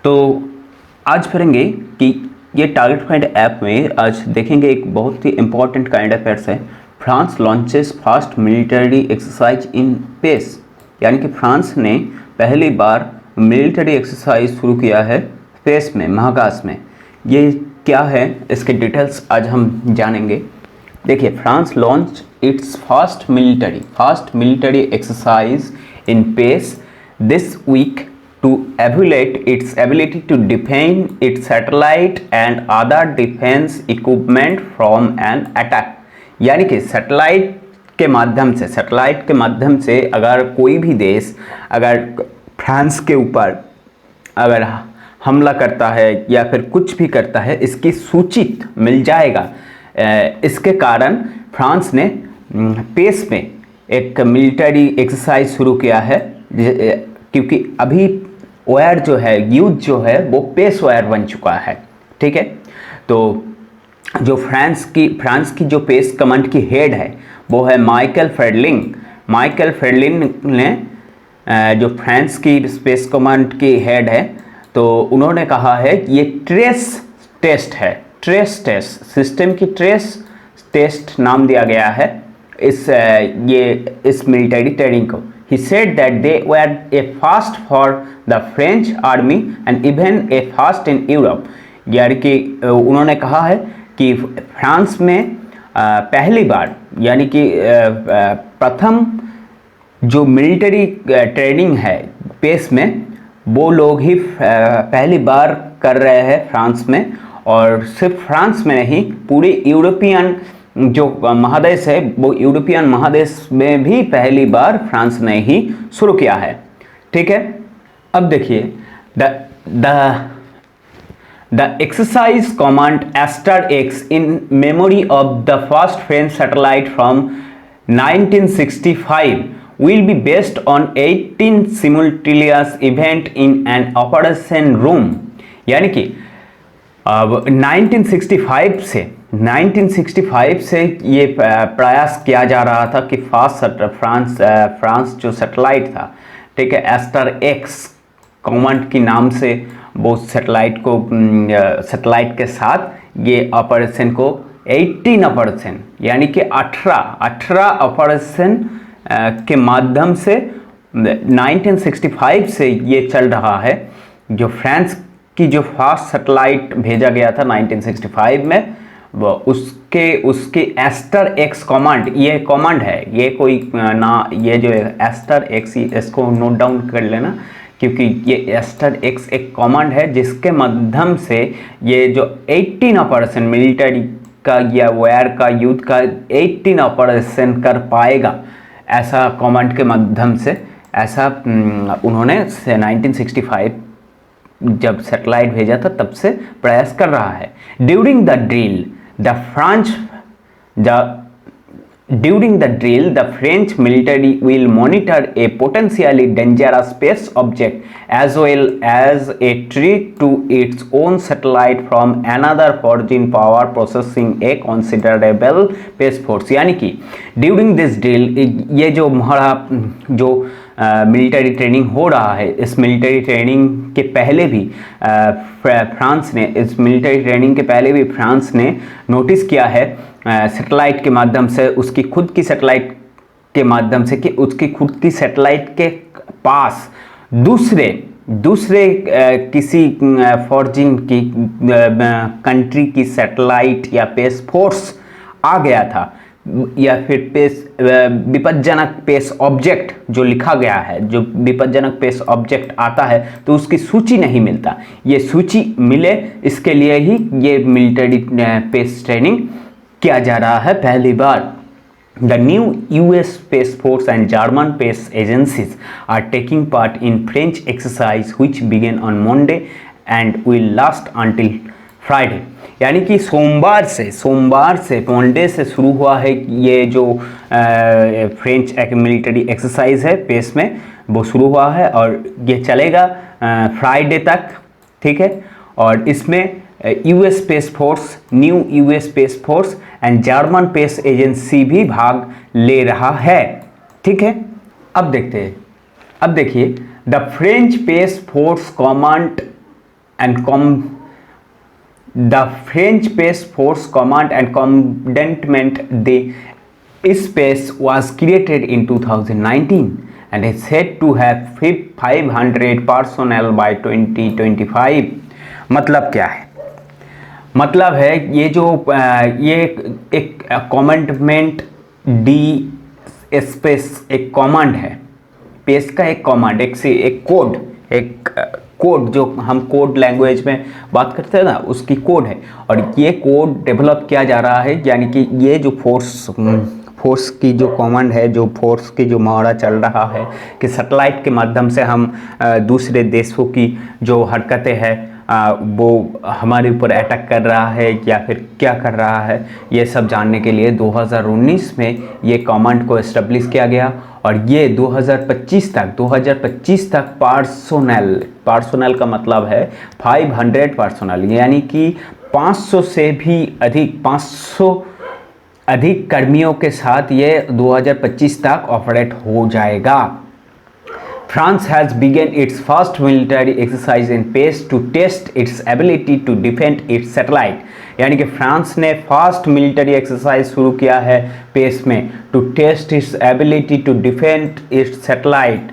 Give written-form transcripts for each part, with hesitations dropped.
तो आज करेंगे कि ये टारगेट फाइंड ऐप में आज देखेंगे एक बहुत ही इंपॉर्टेंट काइंड अफेयर्स है। France launches first military exercise in space, यानी कि फ्रांस ने पहली बार मिलिट्री एक्सरसाइज शुरू किया है स्पेस में, महाकाश में। ये क्या है, इसके डिटेल्स आज हम जानेंगे। देखिए, France launch its first military exercise in space this week to evaluate its ability to defend its satellite and other defense equipment from an attack। यानी कि सैटेलाइट के माध्यम से अगर कोई भी देश अगर फ्रांस के ऊपर अगर हमला करता है या फिर कुछ भी करता है, इसकी सूचित मिल जाएगा। इसके कारण फ्रांस ने पेस में एक मिलिट्री एक्सरसाइज शुरू किया है, क्योंकि अभी वायर जो है, युद्ध जो है वो पेस वायर बन चुका है। ठीक है, तो जो फ्रांस की जो पेस कमांड की हेड है वो है माइकल फेडलिंग ने जो फ्रांस की स्पेस कमांड की हेड है, तो उन्होंने कहा है कि ये ट्रेस टेस्ट सिस्टम की ट्रेस टेस्ट नाम दिया गया है इस मिलिट्री ट्रेनिंग को। He said that they were a first for the French army and even a first in Europe। यानी कि उन्होंने कहा है कि फ्रांस में पहली बार, यानी कि प्रथम जो मिलिट्री ट्रेनिंग है पेस में, वो लोग ही पहली बार कर रहे हैं फ्रांस में। और सिर्फ फ्रांस में नहीं, पूरे यूरोपियन जो महादेश है वो यूरोपियन महादेश में भी पहली बार फ्रांस ने ही शुरू किया है। ठीक है, अब देखिए, the exercise command Aster X in memory of the first French satellite from 1965 will be based on 18 simultaneous event in an operation room। यानी कि 1965 से ये प्रयास किया जा रहा था कि फ्रांस जो सैटेलाइट था, ठीक है, एस्टर एक्स कमांड की नाम से वो सैटेलाइट के साथ ये ऑपरेशन को 18 ऑपरेशन, यानी कि 18 ऑपरेशन के माध्यम से 1965 से ये चल रहा है। जो फ्रांस की जो फास्ट सैटेलाइट भेजा गया था 1965 में, वो उसके एस्टर एक्स कमांड, ये कमांड है, ये कोई ना, ये जो एस्टर एक्स, इसको नोट डाउन कर लेना, क्योंकि ये एस्टर एक्स एक कमांड है जिसके माध्यम से ये जो 18 ऑपरेशन मिलिट्री का या वायर का, युद्ध का 18 ऑपरेशन कर पाएगा, ऐसा कमांड के माध्यम से, ऐसा उन्होंने 1965 जब सैटेलाइट भेजा था तब से प्रयास कर रहा है। During the drill the French military will monitor a potentially dangerous space object as well as a threat to its own satellite from another foreign power possessing a considerable space force। यानी कि during this drill, ये जो हमारा जो military training हो रहा है, इस मिलिट्री ट्रेनिंग के पहले भी फ्रांस ने नोटिस किया है सैटेलाइट के माध्यम से, उसकी खुद की सैटेलाइट के माध्यम से, कि उसकी खुद की सैटेलाइट के पास दूसरे किसी फॉरेन की कंट्री की सैटेलाइट या पेस फोर्स आ गया था, या फिर विपज्जनक पेस ऑब्जेक्ट जो लिखा गया है, जो विपज्जनक पेस ऑब्जेक्ट आता है तो उसकी सूची नहीं मिलता। ये सूची मिले, इसके लिए ही ये मिलिट्री पेस ट्रेनिंग किया जा रहा है पहली बार। The new US space force and German space agencies are taking part in French exercise which began on Monday and will last until Friday. यानी कि सोमवार से मंडे से शुरू हुआ है ये जो फ्रेंच मिलिट्री एक्सरसाइज है पेस में, वो शुरू हुआ है और ये चलेगा फ्राइडे तक। ठीक है, और इसमें US space force, new US space force and German space agency भी भाग ले रहा है। ठीक है, अब देखिए, the French space force command the French Space Force Command and Commandment the space was created in 2019 and is said to have 500 personnel by 2025। मतलब क्या है? मतलब है ये जो ये एक कमांडमेंट डी स्पेस एक कमांड है, स्पेस का एक कमांड, एक कोड जो हम कोड लैंग्वेज में बात करते हैं ना, उसकी कोड है। और ये कोड डेवलप किया जा रहा है, यानी कि ये जो फोर्स की जो कमांड है, जो फोर्स की जो मुहावरा चल रहा है कि सैटेलाइट के माध्यम से हम दूसरे देशों की जो हरकतें हैं वो हमारे ऊपर अटैक कर रहा है या फिर क्या कर रहा है, ये सब जानने के लिए 2019 में ये कमांड को एस्टेब्लिश किया गया। और ये 2025 तक पार्सोनल का मतलब है 500 पार्सोनल, यानी कि 500 से भी अधिक 500 अधिक कर्मियों के साथ ये 2025 तक ऑपरेट हो जाएगा। France has begun its first military exercise in space to test its ability to defend its satellite। यानी कि फ्रांस ने फर्स्ट मिलिट्री एक्सरसाइज शुरू किया है स्पेस में, to test its ability to defend its satellite.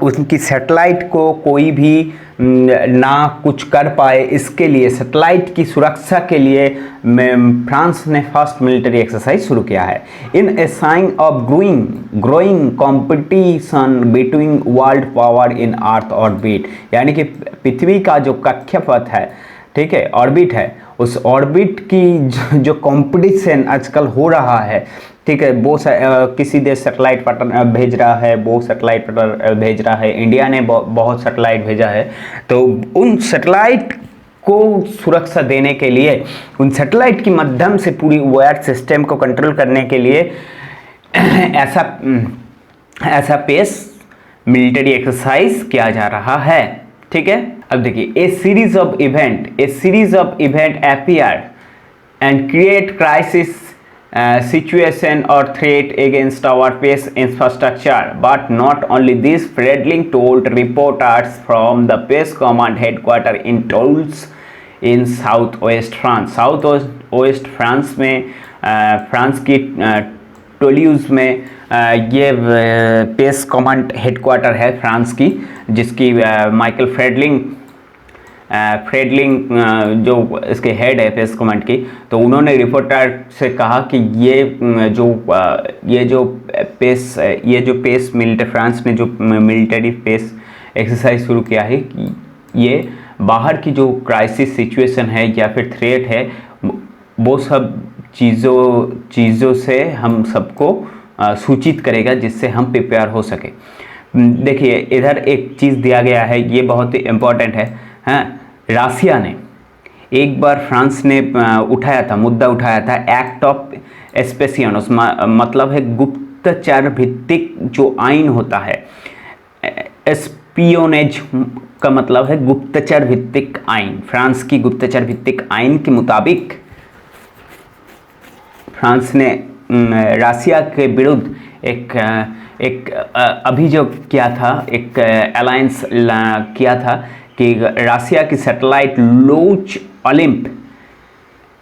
उनकी सैटेलाइट को कोई भी ना कुछ कर पाए, इसके लिए सैटेलाइट की सुरक्षा के लिए फ्रांस ने फर्स्ट मिलिट्री एक्सरसाइज शुरू किया है। In a sign of growing competition between world power in earth orbit, यानी कि पृथ्वी का जो कक्षपथ है, ठीक है, ऑर्बिट है, उस ऑर्बिट की जो कंपटीशन आजकल हो रहा है, ठीक है, वो किसी देश सैटेलाइट पर भेज रहा है, वो सैटेलाइट पर भेज रहा है, इंडिया ने बहुत सैटेलाइट भेजा है। तो उन सैटेलाइट को सुरक्षा देने के लिए, उन सैटेलाइट के माध्यम से पूरी वायर सिस्टम को कंट्रोल करने के लिए ऐसा पेस मिलिट्री एक्सरसाइज किया जा रहा है, ठीक है। अब देखिए, a series of event appear and create crisis situation or threat against our space infrastructure, but not only this, Fredling told reporters from the Space Command headquarters in Toulouse in southwest France में France की टोल्यूज में ये space command headquarter है France की, जिसकी Michael फ्रेडलिंग जो इसके head है स्पेस कमांड की, तो उन्होंने रिपोर्टर से कहा कि ये जो स्पेस मिलिट्री, फ्रांस ने जो मिलिट्री स्पेस एक्सरसाइज शुरू किया है, ये बाहर की जो क्राइसिस सिचुएशन है या फिर थ्रेट है, वो सब चीज़ों से हम सबको सूचित करेगा, जिससे हम प्रिपेयर हो सके। देखिए, इधर एक चीज़ दिया गया है, ये बहुत ही इम्पोर्टेंट है। हाँ, रसिया ने एक बार फ्रांस ने मुद्दा उठाया था एक्ट ऑफ एस्पेसियनस, मतलब है गुप्तचर भित्तिक जो आइन होता है। एस्पियोनेज का मतलब है गुप्तचर भित्तिक आइन। फ्रांस की गुप्तचर भित्तिक आइन के मुताबिक फ्रांस ने रसिया के विरुद्ध एक अभियोग किया था, एक अलायंस किया था कि रसिया की satellite launch Olymp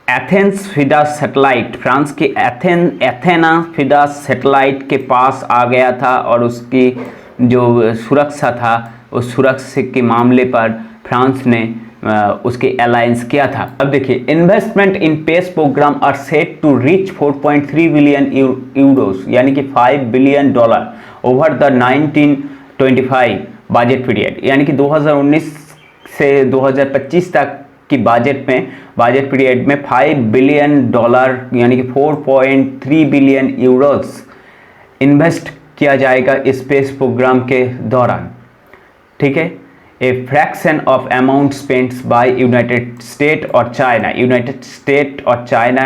Athena Fidus satellite, France की एथेना फिडास सैटेलाइट के पास आ गया था, और उसकी जो सुरक्षा था, उस सुरक्षा के मामले पर फ्रांस ने उसके अलायंस किया था। अब देखिए, investment in space programme are set to reach 4.3 billion euros, यानी कि $5 billion over the 1925 budget period, यानी कि 2019 से 2025 तक की बजट पीरियड में $5 बिलियन यानी कि 4.3 बिलियन यूरोस इन्वेस्ट किया जाएगा स्पेस प्रोग्राम के दौरान, ठीक है। A fraction of amount spent by United State और चाइना, यूनाइटेड स्टेट और चाइना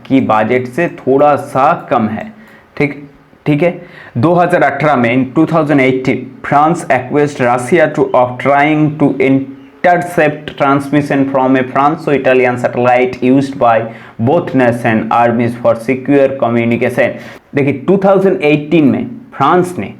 की बजट से थोड़ा सा कम है, ठीक है। 2018 में, in 2018 France accused Russia of trying to intercept transmission from a Franco Italian satellite used by both nation armies for secure communication. देखिए, 2018 में फ्रांस ने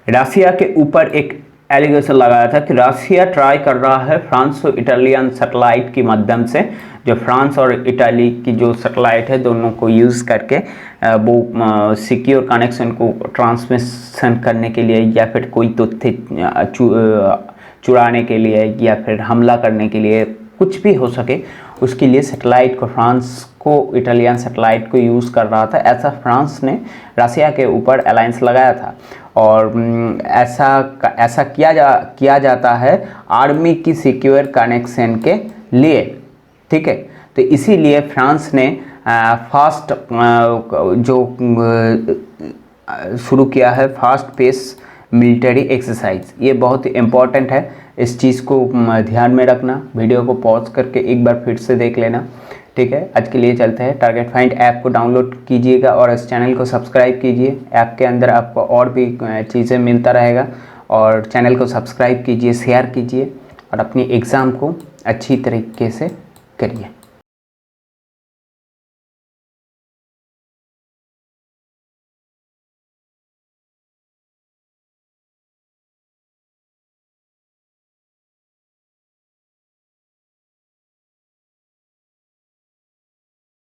रसिया के ऊपर एक एलिगेशन लगाया था कि रसिया ट्राई कर रहा है फ्रांस और इटालियन सैटेलाइट की माध्यम से, जो फ्रांस और इटाली की जो सैटेलाइट है दोनों को यूज़ करके वो सिक्योर कनेक्शन को ट्रांसमिशन करने के लिए या फिर कोई तथ्य चुराने के लिए या फिर हमला करने के लिए, कुछ भी हो सके उसके लिए सैटेलाइट को, फ्रांस को इटालियन सैटेलाइट को यूज़ कर रहा था। ऐसा फ्रांस ने रसिया के ऊपर अलायंस लगाया था और ऐसा किया जाता है आर्मी की सिक्योर कनेक्शन के लिए, ठीक है। तो इसीलिए फ्रांस ने फास्ट जो शुरू किया है फास्ट पेस मिलिट्री एक्सरसाइज, ये बहुत ही इम्पॉर्टेंट है। इस चीज़ को ध्यान में रखना, वीडियो को पॉज करके एक बार फिर से देख लेना, ठीक है। आज के लिए चलते हैं। टारगेट फाइंड ऐप को डाउनलोड कीजिएगा और इस चैनल को सब्सक्राइब कीजिए। ऐप के अंदर आपको और भी चीज़ें मिलता रहेगा और चैनल को सब्सक्राइब कीजिए, शेयर कीजिए और अपनी एग्ज़ाम को अच्छी तरीके से करिए।